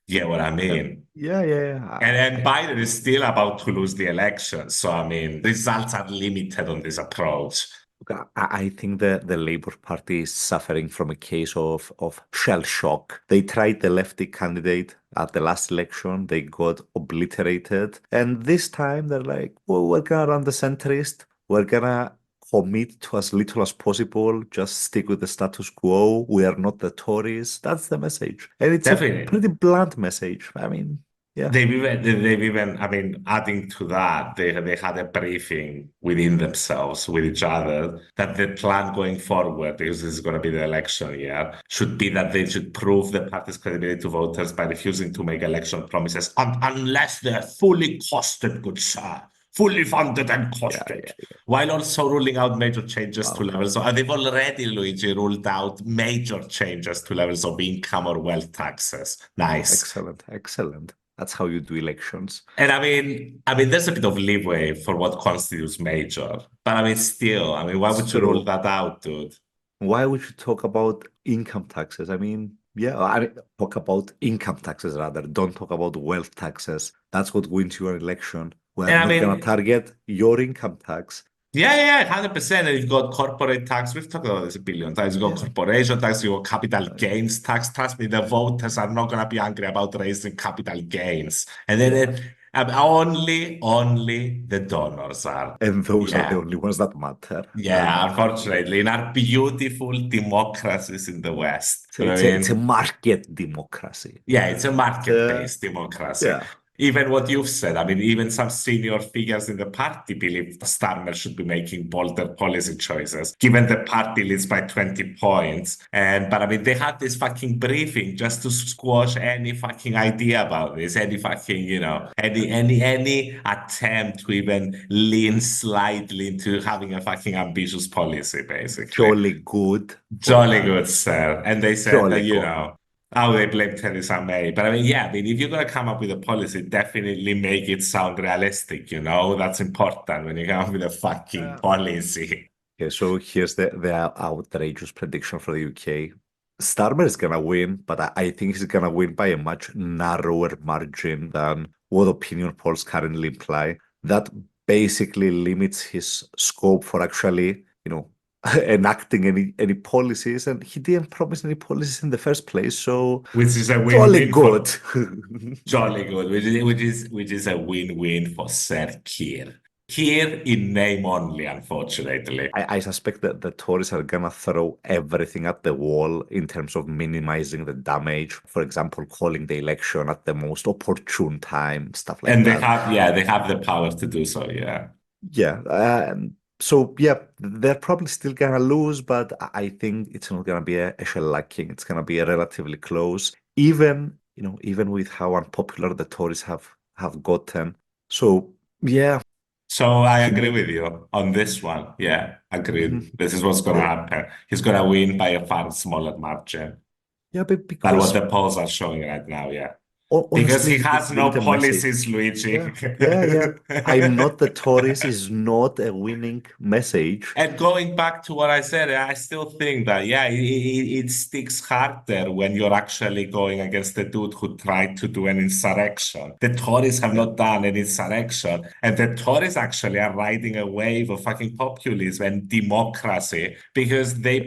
You get what I mean? Yeah. And Biden is still about to lose the election. So, I mean, results are limited on this approach. Look, I think the Labour Party is suffering from a case of shell shock. They tried the lefty candidate at the last election, they got obliterated. And this time they're like, well, we're gonna run the centrist, we're gonna commit to as little as possible, just stick with the status quo. We are not the Tories. That's the message. And it's a Definitely. pretty blunt message. I mean, yeah. I mean, adding to that, they had a briefing within themselves, with each other, that the plan going forward, because this is going to be the election year, should be that they should prove the party's credibility to voters by refusing to make election promises unless they're fully costed, good sir. Fully funded and costed, Yeah. while also ruling out major changes to Wow. levels. So they've already, Luigi, ruled out major changes to levels of income or wealth taxes. Nice. Excellent. That's how you do elections. And there's a bit of leeway for what constitutes major, but I mean, still, I mean, why It's would you rule true. that out, dude? Why would you talk about income taxes? I mean, yeah, I mean, talk about income taxes rather. Don't talk about wealth taxes. That's what wins you an election. We're And I not gonna mean, target your income tax. yeah, 100%. And you've got corporate tax. We've talked about this a billion times. You've got Yeah. corporation tax, you've got capital uh, gains tax. Trust me, the voters are not going to be angry about raising capital gains. And then yeah. only the donors are. And those are the Yeah. only ones that matter. Yeah, unfortunately, in our beautiful democracies in the West. So But I it's a mean, market democracy. yeah, it's a It's market-based democracy. yeah. Even what you've said, I mean, even some senior figures in the party believe Starmer should be making bolder policy choices, given the party leads by 20 points. But I mean, they had this fucking briefing just to squash any fucking idea about this, any fucking, any attempt to even lean slightly into having a fucking ambitious policy, basically. Jolly good for Jolly that. good, sir. And they said that, Jolly good. oh, they blame Theresa May. But I mean, yeah, I mean, if you're going to come up with a policy, definitely make it sound realistic, That's important when you come up with a fucking policy. Okay, so here's the outrageous prediction for the UK. Starmer is gonna win, but I think he's gonna win by a much narrower margin than what opinion polls currently imply. That basically limits his scope for actually, enacting any policies, and he didn't promise any policies in the first place. So Which is a jolly win-win good. for Jolly good, which is a win-win for Sir Keir. Keir in name only, unfortunately. I suspect that the Tories are gonna throw everything at the wall in terms of minimizing the damage. For example, calling the election at the most opportune time, stuff like And that. they have the power to do so, yeah. Yeah. So yeah, they're probably still gonna lose, but I think it's not gonna be a shellacking. It's gonna be a relatively close, even with how unpopular the Tories have gotten. So yeah. So I He agree made with it. you on this one. Yeah, agreed. Mhm. This is what's going to Yeah, happen. He's going to win by a far smaller margin yeah, but than what because the polls are showing right now. Yeah. Because honestly, he has they no need a message. policies, Luigi. Yeah, yeah, yeah. I'm not the Tories is not a winning message. And going back to what I said, I still think that, yeah, it sticks harder when you're actually going against the dude who tried to do an insurrection. The Tories have Yeah, not done an insurrection, and the Tories actually are riding a wave of fucking populism and democracy because they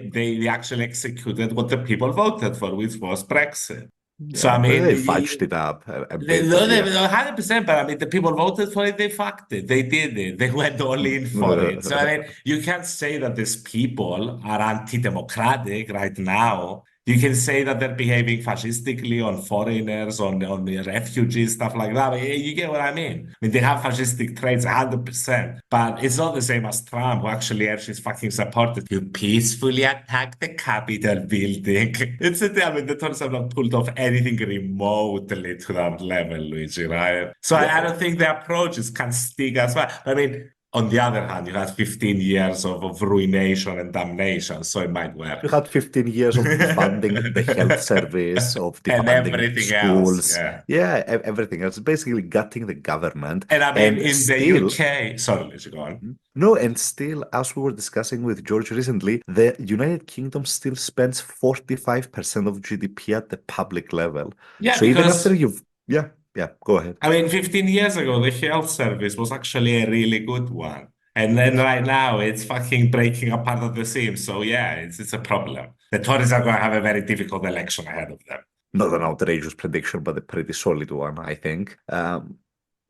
actually executed what the people voted for, which was Brexit. So, yeah, I but mean, they fudged it up a bit, no, but yeah. 100%, but I mean, the people voted for it, they fucked it. They did it. They went all in for it. So, I mean, you can't say that these people are anti-democratic right now. You can say that they're behaving fascistically on foreigners, on the refugees, stuff like that. But you get what I mean? I mean, they have fascistic traits, 100%. But it's not the same as Trump, who actually urged his fucking supporters to peacefully attack the Capitol building. I mean, the Tories have not pulled off anything remotely to that level, Luigi, right? So I Yeah, don't think the approaches can stick as well. I mean, on the other hand, you had 15 years of ruination and damnation, so it might you work. had 15 years of defunding the health service, of And defunding everything else, schools, yeah. yeah, everything else, basically gutting the government, And I mean, and in the still. UK, sorry, Luigi, go on. No, and still, as we were discussing with George recently, the United Kingdom still spends 45% of GDP at the public level. Yeah, So even after because you've, yeah, yeah, go ahead. I mean, 15 years ago, the health service was actually a really good one. And then right now, it's fucking breaking apart at the seams. So yeah, it's a problem. The Tories are going to have a very difficult election ahead of them. Not an outrageous prediction, but a pretty solid one, I think.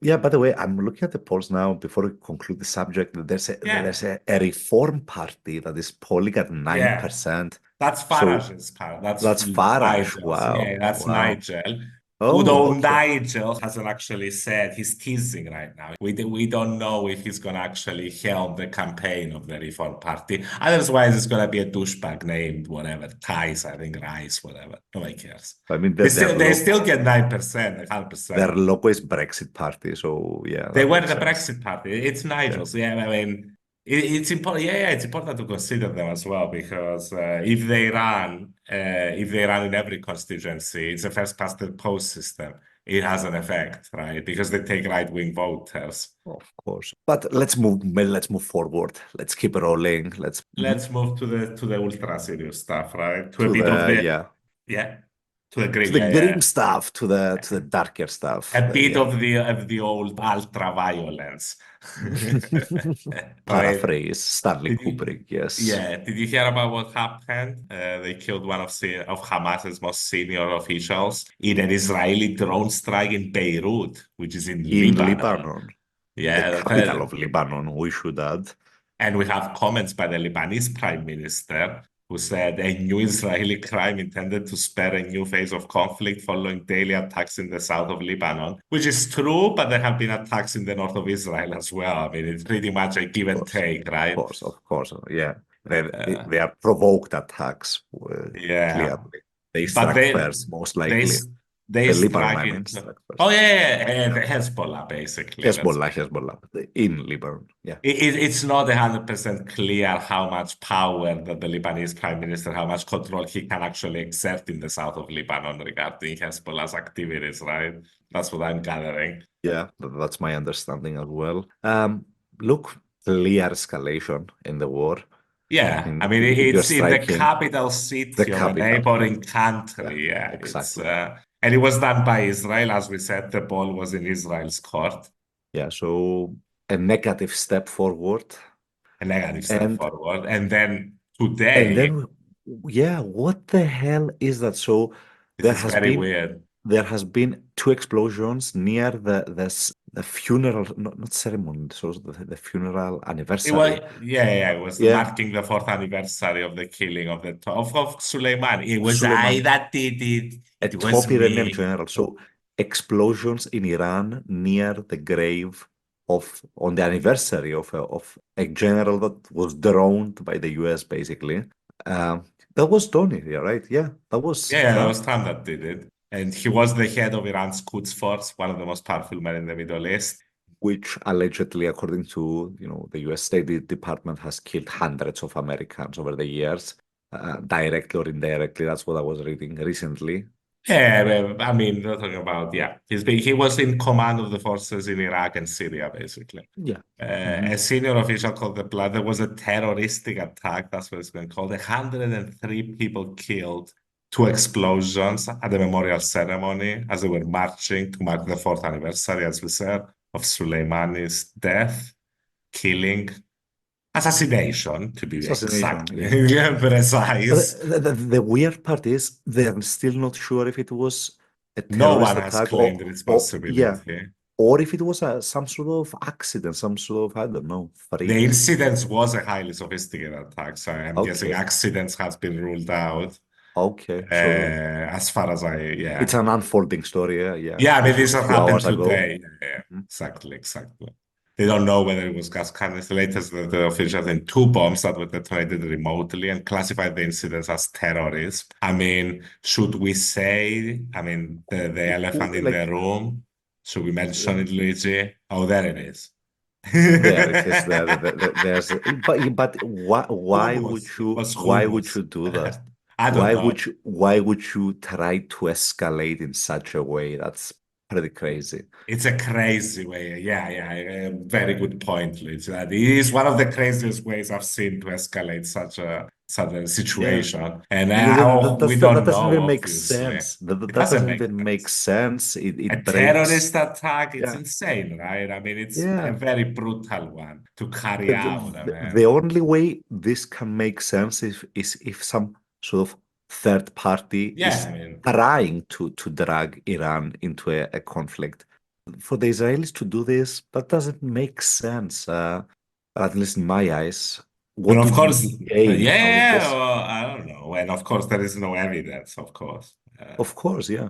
Yeah, by the way, I'm looking at the polls now before we conclude the subject. Yeah, There's a reform party that is polling at yeah. 9%. That's So Farage's part. That's that's Farage. Nigel's. Yeah, Wow. that's Wow. Nigel. Oh, Although okay. Nigel hasn't actually said he's teasing right now. We don't know if he's going to actually helm the campaign of the Reform Party. Otherwise, it's going to be a douchebag named whatever, Ties, I think, Rice, whatever. Nobody cares. I mean, They still get 9%, 100%. their logo is Brexit Party, so yeah, They that were makes the sense. Brexit party. It's Yeah. Nigel's. Yeah, I mean, it's important. Yeah, it's important to consider them as well because if they run in every constituency, it's a first past the post system. It has an effect, right? Because they take right-wing voters. Of course. But let's move forward. Let's keep rolling. Let's move to the ultra serious stuff, right? To a To bit of the the yeah, yeah, to the to grim, the yeah, grim yeah. stuff, to the darker A stuff. bit Yeah. of the old ultra violence. I mean, Paraphrase Stanley Did you, Kubrick, yes. yeah, did you hear about what happened? They killed one of Hamas's most senior officials in an Israeli drone strike in Beirut, which is in In Lebanon. Lebanon, the Yeah, capital of Lebanon, we should add. and we have comments by the Lebanese prime minister who said a new Israeli crime intended to spur a new phase of conflict following daily attacks in the south of Lebanon, which is true, but there have been attacks in the north of Israel as well. I mean, it's pretty much a give and Course, take, of right? course, of course. Yeah, Uh, they are provoked attacks. yeah. Clearly, they But struck first, most they likely. they The Lebanon, struck I mean, into struck oh first. yeah, yeah, yeah, the Hezbollah basically. Hezbollah, in Lebanon. Yeah, It's not 100% clear how much power that the Lebanese prime minister, how much control he can actually exert in the south of Lebanon regarding Hezbollah's activities, right? That's what I'm gathering. yeah, that's my understanding as well. Look, clear escalation in the war. Yeah, I mean If you're it's in the striking capital the city of a capital, yeah, neighboring yeah, country. Yeah, it's exactly. and it was done by Israel, as we said. The ball was in Israel's court. Yeah, so a negative step forward, A negative step and forward. And then and today, then yeah, what the hell is that? So this there is has very been weird. there has been two explosions near the funeral, not ceremony, so the funeral It was, anniversary. it was Yeah, marking the fourth anniversary of the killing of of Suleiman. It of was I Suleiman, that did it. a It was top Iranian me. general. So explosions in Iran near the grave of on the anniversary of a general that was drowned by the US, basically. Um, that was Donnie, yeah, right? Yeah, that was Yeah, that Trump. was Trump that did it. And he was the head of Iran's Quds Force, one of the most powerful men in the Middle East. which allegedly, according to, the US State Department, has killed hundreds of Americans over the years, directly or indirectly. That's what I was reading recently. Yeah, well, I mean, we're talking about, yeah. He was in command of the forces in Iraq and Syria, basically. Yeah. Hmm. A senior official called the blood. There was a terroristic attack, that's what it's been called. 103 people killed, two explosions at the memorial ceremony as they were marching to mark the fourth anniversary, as we said, of Soleimani's death, killing, assassination, to be Assassination, exactly yeah. precise. The weird part is they're still not sure if it was a No terrorist one has attack claimed or yeah, responsibility. or if it was some sort of accident, some sort of, I don't know, The freak. incident was a highly sophisticated attack, so I'm guessing Okay, accidents has been ruled out. okay. So As far as it's yeah. an unfolding story. Yeah, yeah. Yeah, I mean, This this was a has few happened hours ago. today. Yeah, Mhm. exactly, exactly. They don't know whether it was gas cannons. The latest, the officials in two bombs that were detonated remotely and classified the incidents as terrorism. I mean, should we say, I mean, the elephant in the Like, room? Should we mention yeah, it, Luigi? Oh, there it is. there it is. There's, but Hummus. It was why would hummus. you do that? I don't know. Why would you try to escalate in such a way? That's pretty crazy. It's a crazy way. Yeah, yeah. Very good point, Luigi. That it is one of the craziest ways I've seen to escalate such a Yeah. situation. And we That don't doesn't know, even make obviously. sense. It That doesn't doesn't make even make sense. sense. A It breaks. terrorist attack, it's Yeah. insane, right? I mean, it's a Yeah. very brutal one to carry The, out. I the mean, only way this can make sense is if some sort of third party yeah, is I mean, trying to drag Iran into a conflict. For the Israelis to do this, that doesn't make sense. At least in my eyes. and What of do you course, yeah, gain yeah, out of yeah, this? well, I don't know. And of course, there is no evidence, of course. Of course, yeah.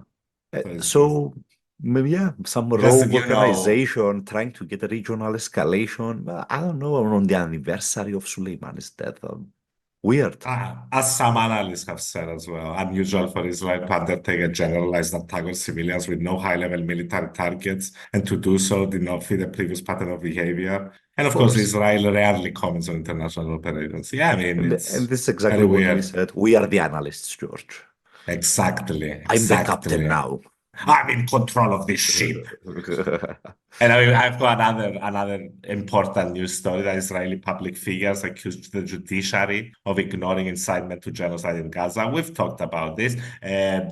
So it's just, So maybe yeah, some just rogue you know, organization trying to get a regional escalation. Well, I don't know, on the anniversary of Suleimani's death. Weird. as some analysts have said as well, unusual for Israel to undertake a generalized attack on civilians with no high-level military targets, and to do so did not fit the previous pattern of behavior. And Of of course, course. Israel rarely comments on international operations. Yeah, I mean, And it's this is very exactly what we weird. said. We are the analysts, George. Exactly, I'm the captain exactly. now. I'm in control of this ship. And I mean, I've got another important news story that Israeli public figures accused the judiciary of ignoring incitement to genocide in Gaza. We've talked about this.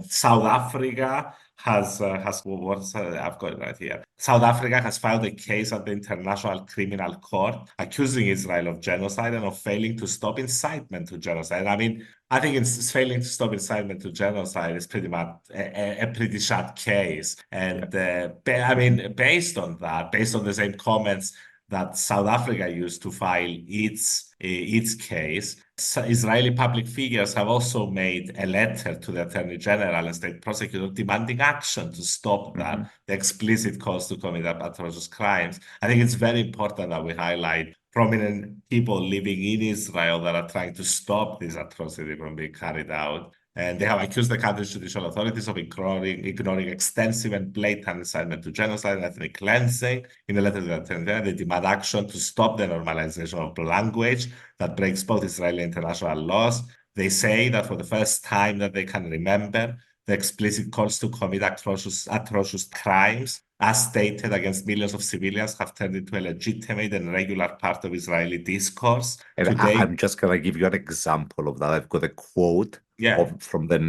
South Africa has what's I've got it right here. South Africa has filed a case at the International Criminal Court accusing Israel of genocide and of failing to stop incitement to genocide. I mean, I think it's failing to stop incitement to genocide is pretty much a pretty sad case. Yeah. And I mean, based on that, based on the same comments that South Africa used to file its case, Israeli public figures have also made a letter to the Attorney General and state prosecutor demanding action to stop Hmm. that, the explicit calls to commit atrocious crimes. I think it's very important that we highlight prominent people living in Israel that are trying to stop this atrocity from being carried out. And they have accused the country's judicial authorities of ignoring extensive and blatant incitement to genocide and ethnic cleansing. In a letter to the Attorney General, they demand action to stop the normalization of language that breaks both Israeli and international laws. They say that for the first time that they can remember, the explicit calls to commit atrocious crimes, as stated against millions of civilians, have turned into a legitimate and regular part of Israeli discourse. And I'm Today, just gonna give you an example of that. I've got a quote yeah, from the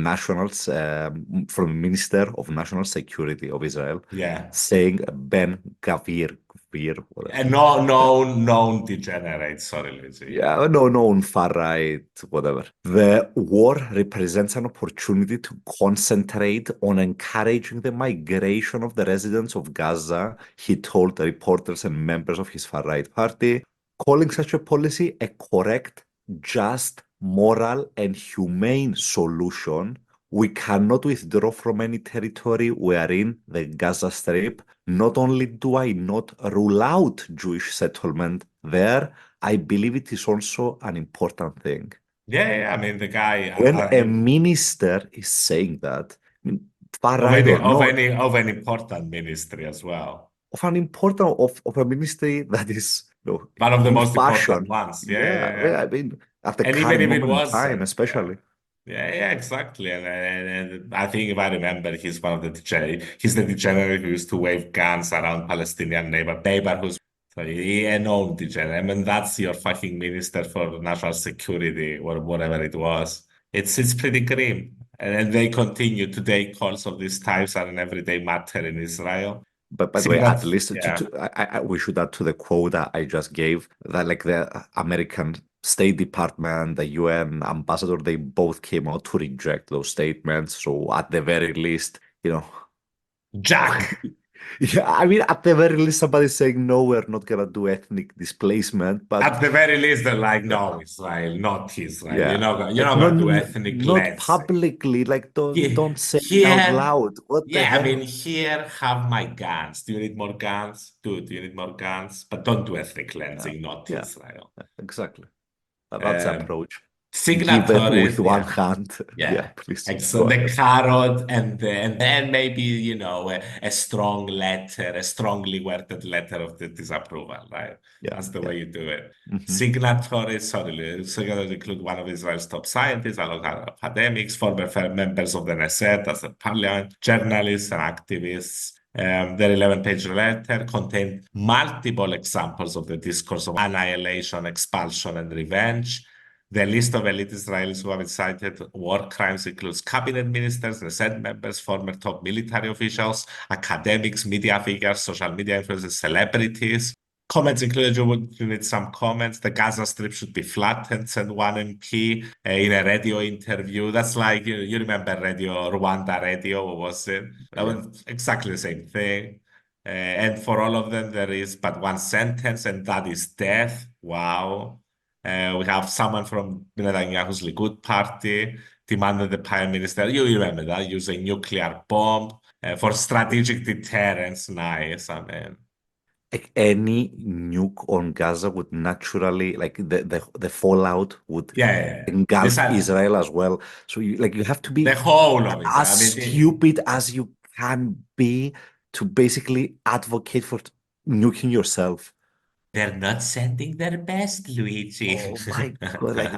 from the Minister of National Security of Israel yeah. saying Ben Gavir, whatever. And no, known degenerate, sorry, Luigi. Yeah, no, known far right, whatever. The war represents an opportunity to concentrate on encouraging the migration of the residents of Gaza, he told the reporters and members of his far right party, calling such a policy a correct, just, moral, and humane solution. We cannot withdraw from any territory wherein the Gaza Strip. Not only do I not rule out Jewish settlement there, I believe it is also an important thing. Yeah, yeah, I mean, the guy, When a minister is saying that, I mean, far of right any or of not, any of an important ministry as well. of an important of a ministry that is, One of the in most important fashion. ones. Yeah, Yeah, yeah, yeah, yeah. I mean, at the And even current if it moment in time, wasn't, yeah. especially. Yeah, yeah, exactly. And I think if I remember, he's one of the he's the degenerate who used to wave guns around Palestinian neighborhoods. So he a known degenerate. I mean, that's your fucking minister for national security or whatever it was. It's pretty grim. And they continue today. Calls of these types are an everyday matter in Israel. But by the way, Seeing that, at least yeah. we should add to the quote that I just gave that like the American State Department, the UN ambassador, they both came out to reject those statements. So at the very least, Jack. yeah, I mean, at the very least, somebody's saying no, we're not gonna do ethnic displacement. But At the very least, they're like, no, yeah, Israel, not Israel. yeah, You're like not not gonna do ethnic not cleansing. publicly, like don't say it out Here, loud. What the yeah, I mean, hell? here, have my guns. Do you need more guns? Do you need more guns? But don't do ethnic Yeah, cleansing, not yeah, Israel. exactly. That's the Um, approach. Give it with Signatories, one yeah. hand. Yeah, Yeah, please like so go the ahead. carrot and then maybe a strong letter, a strongly worded letter of the disapproval, right? Yeah, That's the yeah. way you do it. Hmm. Signatories include one of Israel's top scientists, a lot of academics, former members of the Knesset, as the parliament, journalists and activists. Their 11-page letter contained multiple examples of the discourse of annihilation, expulsion, and revenge. The list of elite Israelis who have incited war crimes includes cabinet ministers, Knesset members, former top military officials, academics, media figures, social media influencers, celebrities. Comments included, you need some comments. The Gaza Strip should be flattened, said one MP in a radio interview. That's like, you remember radio, Rwanda radio, what was it? That Yeah. was exactly the same thing. And for all of them, there is but one sentence, and that is death. Wow. We have someone from Netanyahu's Likud party demanded the prime minister, you remember that, use a nuclear bomb for strategic deterrence. Nice, I mean. Like any nuke on Gaza would naturally, like the fallout would Yeah, yeah, yeah. This engulf has Israel as well. So you have to the be whole of as Israel. I mean, stupid as you can be to basically advocate for nuking yourself. they're not sending their best, Luigi. Oh my God, like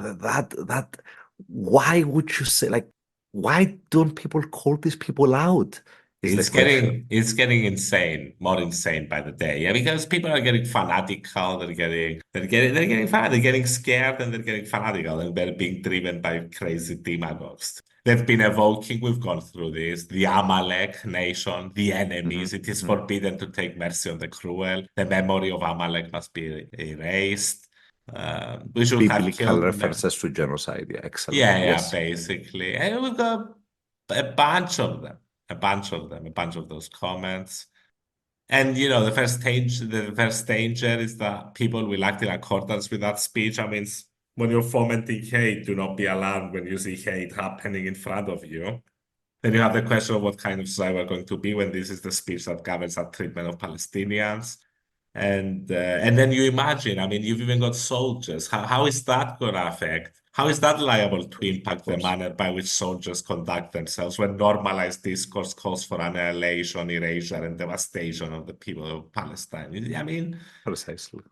that, why would you say, like, why don't people call these people out? Is the question. It's getting insane, more insane by the day. Yeah, because people are getting fanatical, they're getting fat, they're getting scared and they're getting fanatical and they're being driven by crazy demagogues. They've been evoking, we've gone through this, the Amalek nation, the Hmm. enemies. It is Hmm. forbidden to take mercy on the cruel. The memory of Amalek must be erased. We should have Biblical killed. references to genocide. Yeah, excellent. Yeah, yeah, Yes. basically. And we've got a bunch of them, a bunch of those comments. And the the first danger is that people will act in accordance with that speech. I mean, when you're fomenting hate, do not be alarmed when you see hate happening in front of you. Then you have the question of what kind of society we're going to be when this is the speech that governs our treatment of Palestinians. And then you imagine, I mean, you've even got soldiers. How is that going to affect? How is that liable to Of impact the course. manner by which soldiers conduct themselves when normalized discourse calls for annihilation, erasure, and devastation of the people of Palestine? I mean, Precisely.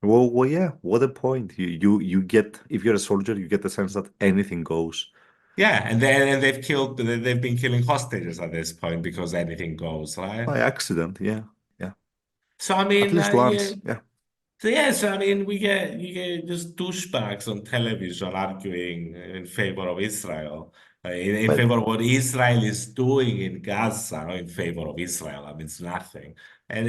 Well, yeah. What a point. You get if you're a soldier, you get the sense that anything goes yeah, and they've been killing hostages at this point because anything goes, right? by accident. Yeah, yeah. So I At mean, least yeah. once. Yeah. So yes, I mean you get just douchebags on television arguing in favor of Israel, in But favor of what Israel is doing in Gaza, not in favor of Israel. I mean, it's nothing. And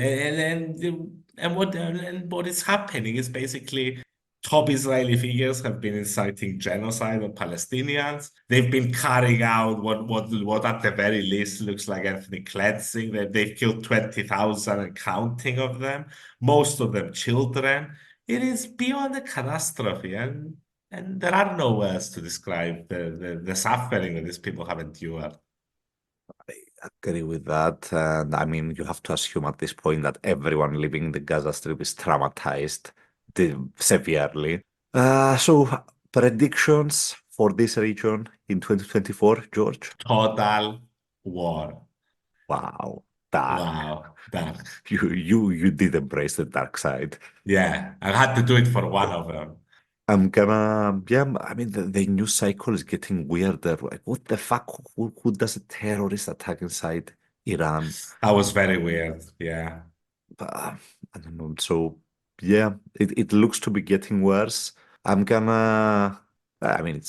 what is happening is basically top Israeli figures have been inciting genocide on Palestinians. They've been carrying out what at the very least looks like ethnic cleansing. They've killed 20,000 and counting of them, most of them children. It is beyond a catastrophe, and there are no words to describe the suffering that these people have endured. I agree with that. And I mean, you have to assume at this point that everyone living in the Gaza Strip is traumatized severely. So predictions for this region in 2024, George? Total war. Wow. dark. Wow, dark. You did embrace the dark side. Yeah, I had to do it for one of them. I'm gonna, yeah, I mean, the news cycle is getting weirder. Like, what the fuck? Who does a terrorist attack inside Iran? That was very weird. Yeah. But, I don't know. So, yeah, it looks to be getting worse. I'm gonna, I mean,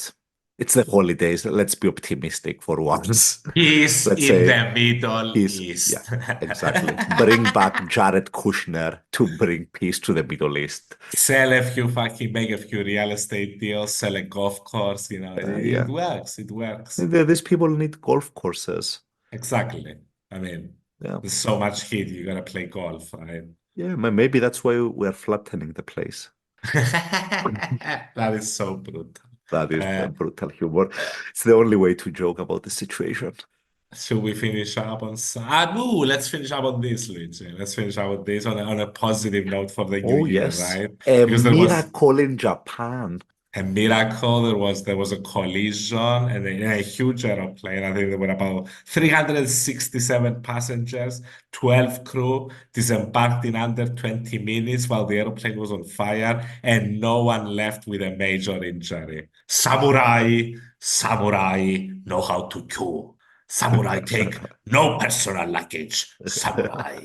it's the holidays. Let's be optimistic for once. Peace Let's in say the Middle peace. Yeah, East. exactly. Bring back Jared Kushner to bring peace to the Middle East. Sell a few fucking, make a few real estate deals, sell a golf course, it Yeah, works. It works. these people need golf courses. Exactly. I mean, Yeah. there's so much heat, you gotta play golf, right? Yeah, maybe that's why we're flattening the place. That is so brutal. That is Uh, brutal humor. It's the only way to joke about the situation. should we finish up on no, let's finish up on this, Luigi. Let's finish up on this on a positive note for the new Oh, year, yes. right? A Because there was miracle in Japan. a miracle. There was a collision and a huge aeroplane. I think there were about 367 passengers, 12 crew disembarked in under 20 minutes while the aeroplane was on fire, and no one left with a major injury. Samurai, samurai know how to kill. Samurai take no personal luggage. Samurai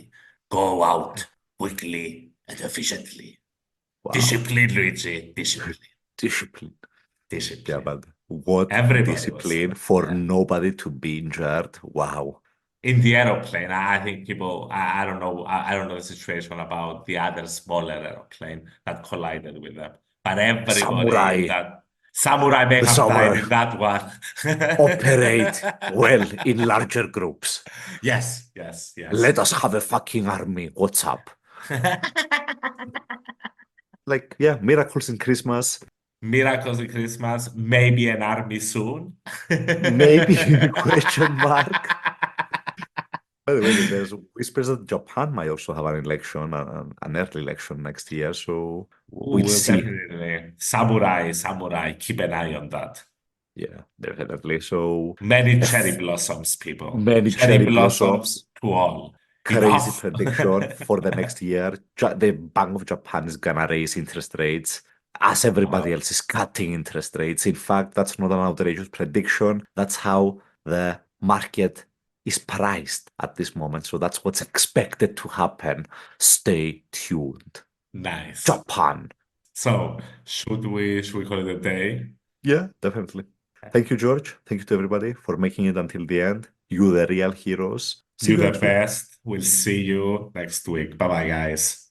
go out quickly and efficiently. Wow. Discipline, Luigi, discipline. Discipline. Yeah, Discipline. but what Everybody was, discipline for yeah. nobody to be injured. Wow. In the aeroplane, I think people, I don't know, I don't know the situation about the other smaller aeroplane that collided with them. But everybody in Samurai. that, Samurai may The have died samurai in that one. operate well in larger groups. Yes, yes, yes. Let us have a fucking army. What's up? Like, yeah, miracles in Christmas. Miracles in Christmas, maybe an army soon. Maybe question mark. By the way, there's whispers that Japan might also have an election, an early election next year. So Ooh, we'll well, see. definitely. Samurai, samurai. Keep an eye on that. Yeah, definitely. So Many cherry if blossoms, people. many Cherry cherry blossoms blossoms, to all. crazy Enough. prediction for the next year. The Bank of Japan is gonna raise interest rates as everybody Wow. else is cutting interest rates. In fact, that's not an outrageous prediction. That's how the market is priced at this moment. So that's what's expected to happen. Stay tuned. Nice. Japan. So, should we call it a day? Yeah, definitely. Thank you, George. Thank you to everybody for making it until the end. You, the real heroes. See You you the next week. best. We'll see you next week. Bye bye, guys.